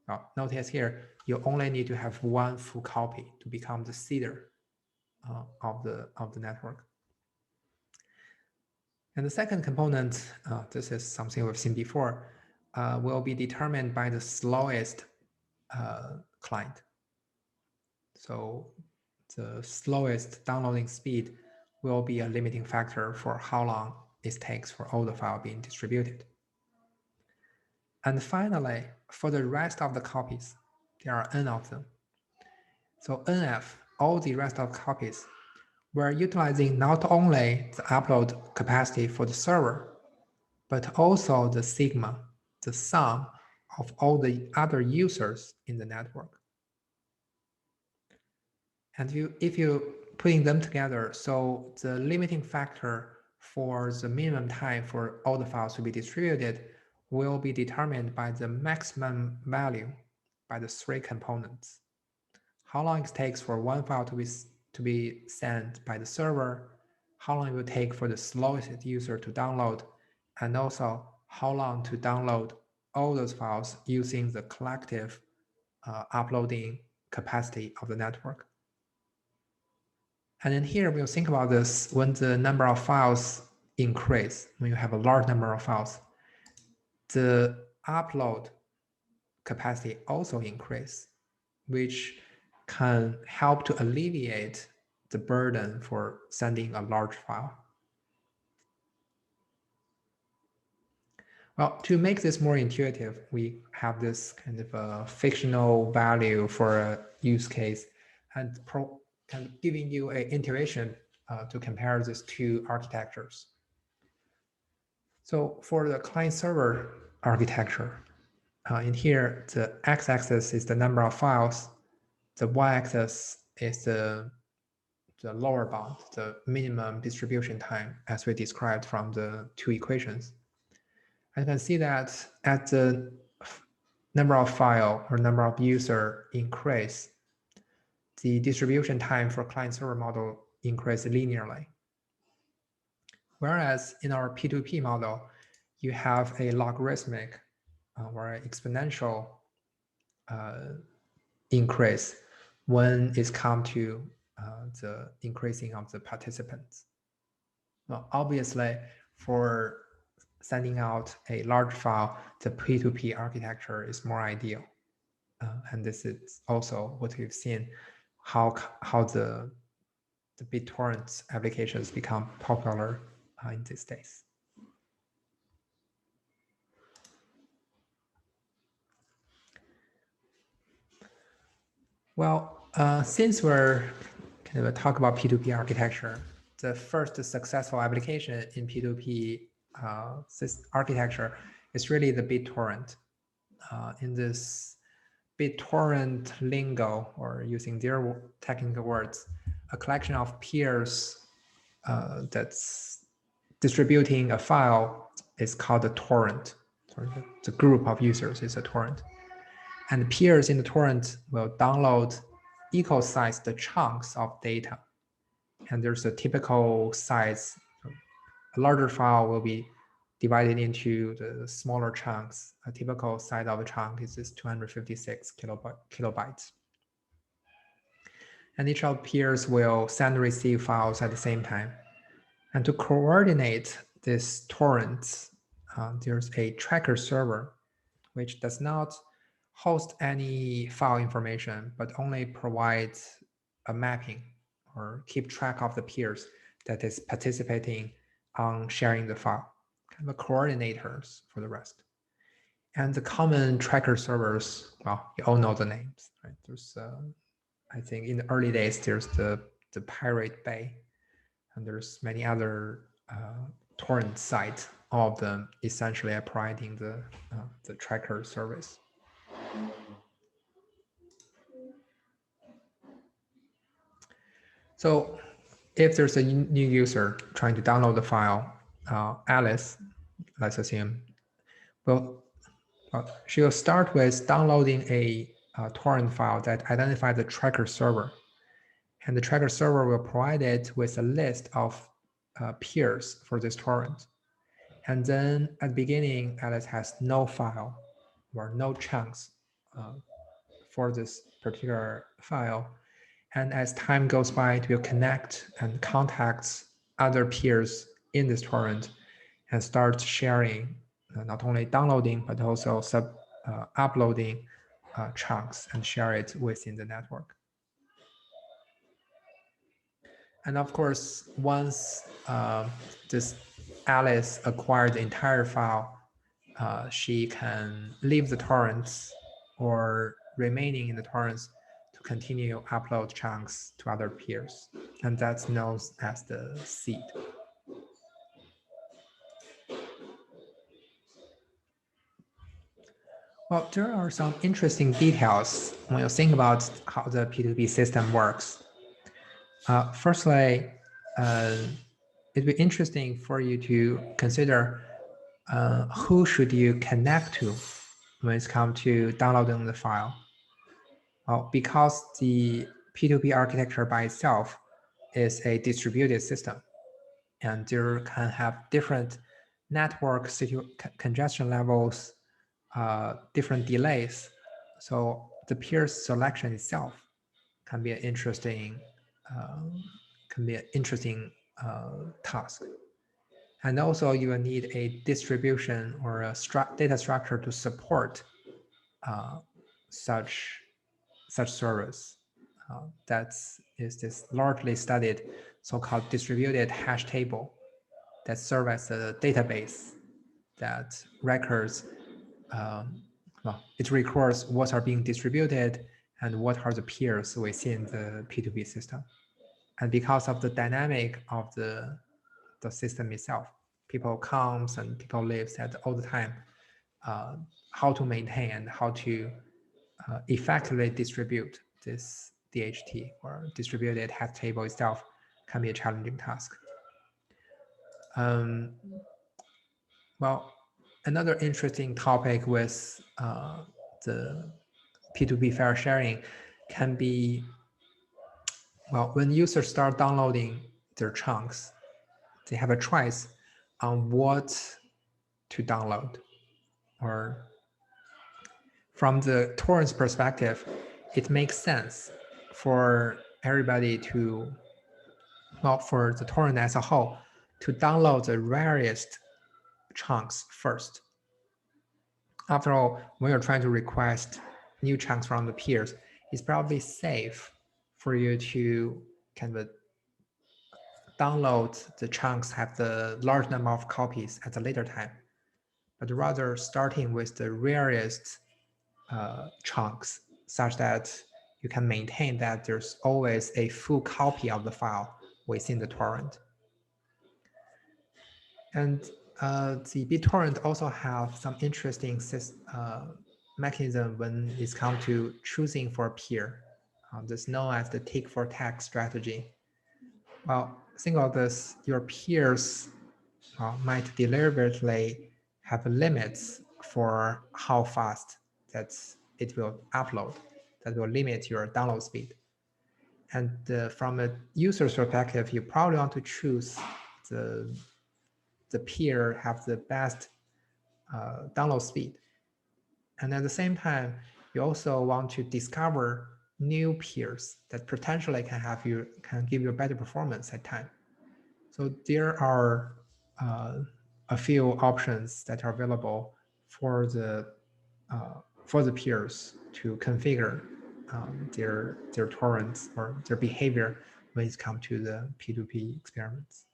Now, notice here, you only need to have one full copy to become the seeder of the network. And the second component, this is something we've seen before, will be determined by the slowest client. So the slowest downloading speed will be a limiting factor for how long it takes for all the file being distributed. And finally, for the rest of the copies, there are n of them. So NF, all the rest of copies, we're utilizing not only the upload capacity for the server, but also the sigma, the sum of all the other users in the network. And if you putting them together, so the limiting factor for the minimum time for all the files to be distributed will be determined by the maximum value by the three components. How long it takes for one file to be sent by the server, how long it will take for the slowest user to download, and also how long to download all those files using the collective uploading capacity of the network. And then here we'll think about this when the number of files increase, when you have a large number of files, the upload capacity also increase, which can help to alleviate the burden for sending a large file. Well, to make this more intuitive, we have this kind of a fictional value for a use case and kind of giving you an intuition to compare these two architectures. So for the client-server architecture, in here, the x-axis is the number of files, the y-axis is the lower bound, the minimum distribution time, as we described from the two equations. I can see that as the number of file or number of user increase, the distribution time for client-server model increase linearly. Whereas in our P2P model, you have a logarithmic or exponential increase when it's come to the increasing of the participants. Well, obviously, for sending out a large file, the P2P architecture is more ideal. And this is also what we've seen, how the BitTorrent applications become popular in these days. Well, since we're kind of talk about P2P architecture, the first successful application in P2P architecture is really the BitTorrent. In this BitTorrent lingo, or using their technical words, a collection of peers that's distributing a file is called a torrent. So the group of users is a torrent. And peers in the torrent will download equal-sized chunks of data. And there's a typical size. A larger file will be divided into the smaller chunks. A typical size of a chunk is 256 kilobytes. And each of peers will send and receive files at the same time. And to coordinate this torrent, there's a tracker server, which does not host any file information, but only provides a mapping or keep track of the peers that is participating on sharing the file, kind of coordinators for the rest. And the common tracker servers, well, you all know the names, right? There's, I think in the early days, there's the Pirate Bay, and there's many other torrent sites. All of them essentially are providing the tracker service. So if there's a new user trying to download the file, Alice, let's assume, well, she will start with downloading a torrent file that identifies the tracker server. And the tracker server will provide it with a list of peers for this torrent. And then at the beginning, Alice has no file or no chunks for this particular file. And as time goes by, it will connect and contact other peers in this torrent and start sharing, not only downloading, but also uploading chunks and share it within the network. And of course, once this Alice acquired the entire file, she can leave the torrents or remaining in the torrents to continue upload chunks to other peers. And that's known as the seed. Well, there are some interesting details when you think about how the P2P system works. Firstly, it'd be interesting for you to consider who should you connect to when it comes to downloading the file. Well, because the P2P architecture by itself is a distributed system, and there can have different network congestion levels, different delays. So the peer selection itself can be an interesting task. And also you will need a distribution or a data structure to support such service. That is this largely studied so-called distributed hash table that serves as a database that records, it records what are being distributed and what are the peers within the P2P system. And because of the dynamic of the system itself, people comes and people lives at all the time, how to maintain and how to effectively distribute this DHT or distributed hash table itself can be a challenging task. Well, another interesting topic with the P2P file sharing can be, well, when users start downloading their chunks, they have a choice on what to download. Or from the torrent's perspective, it makes sense for everybody to, well, for the torrent as a whole, to download the rarest chunks first. After all, when you're trying to request new chunks from the peers, it's probably safe for you to kind of download the chunks, have the large number of copies at a later time, but rather starting with the rarest chunks such that you can maintain that there's always a full copy of the file within the torrent. And the BitTorrent also have some interesting mechanism when it's come to choosing for a peer. This known as the tick for tack strategy. Well, think of this, your peers might deliberately have limits for how fast that it will upload, that will limit your download speed. And from a user's perspective, you probably want to choose the peer have the best download speed. And at the same time, you also want to discover new peers that potentially can give you a better performance at time. So there are a few options that are available for the peers to configure their torrents or their behavior when it comes to the P2P experiments.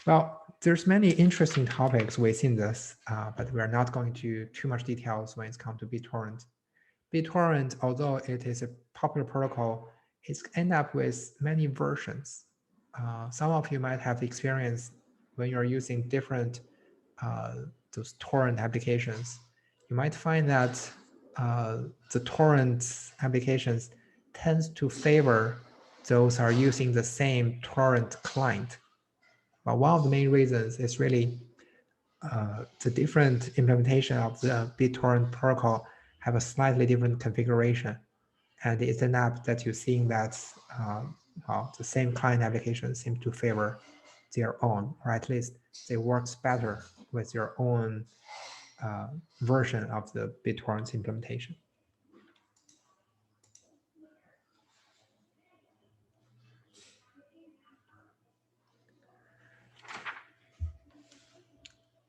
Well, there's many interesting topics within this, but we're not going to too much details when it comes to BitTorrent. BitTorrent, although it is a popular protocol, it's end up with many versions. Some of you might have experience when you're using different those torrent applications. You might find that the torrent applications tends to favor those are using the same torrent client. But one of the main reasons is really the different implementation of the BitTorrent protocol have a slightly different configuration. And it's enough that you're seeing that the same client applications seem to favor their own, or at least they works better with your own version of the BitTorrent implementation.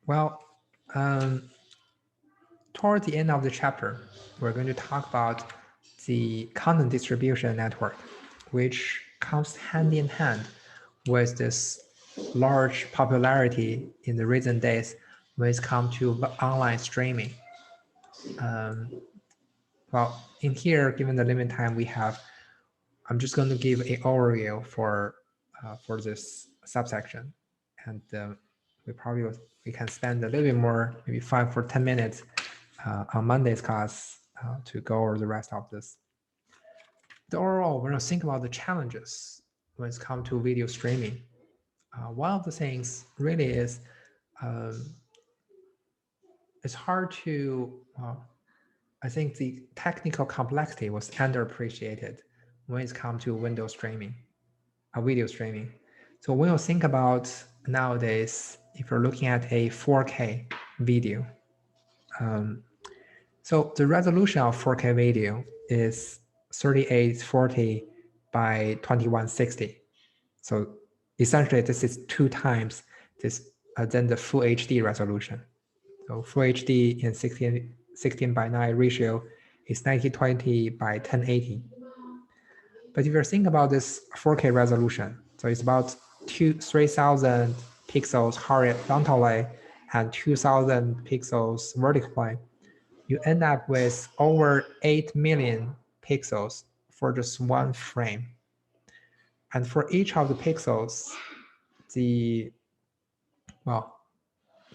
Well, toward the end of the chapter, we're going to talk about the content distribution network, which comes hand in hand with this large popularity in the recent days when it comes to online streaming. Well, in here, given the limited time we have, I'm just going to give an overview for this subsection, and we can spend a little bit more, maybe 5 or 10 minutes on Monday's class to go over the rest of this. The overall, we're going to think about the challenges when it comes to video streaming. One of the things really is it's hard to, I think the technical complexity was underappreciated when it comes to video streaming. So when you think about nowadays, if you're looking at a 4K video, so the resolution of 4K video is 3840 by 2160. So essentially, this is 2 times this than the full HD resolution. So full HD in 16 by 9 ratio is 1920 by 1080. But if you're thinking about this 4K resolution, so it's about 3,000 pixels horizontally and 2,000 pixels vertically, you end up with over 8 million pixels for just one frame. And for each of the pixels,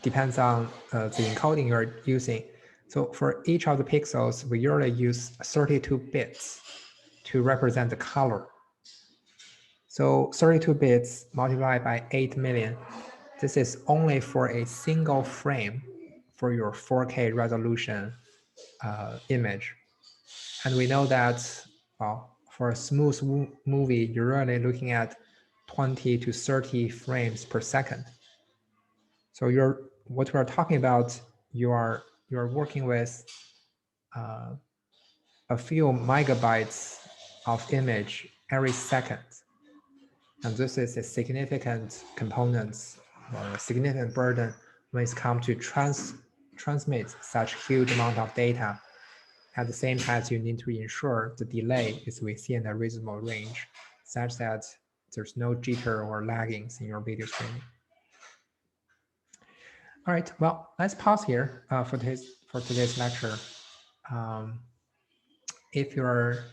depends on the encoding you're using. So for each of the pixels, we usually use 32 bits to represent the color. So 32 bits multiplied by 8 million, this is only for a single frame for your 4K resolution image. And we know that, well, for a smooth movie, you're really looking at 20 to 30 frames per second. So what we're talking about, you're working with a few megabytes of image every second. And this is a significant component or a significant burden when it's come to transmit such huge amount of data. At the same time, you need to ensure the delay is within a reasonable range, such that there's no jitter or laggings in your video streaming. All right, well, let's pause here for today's lecture. If you're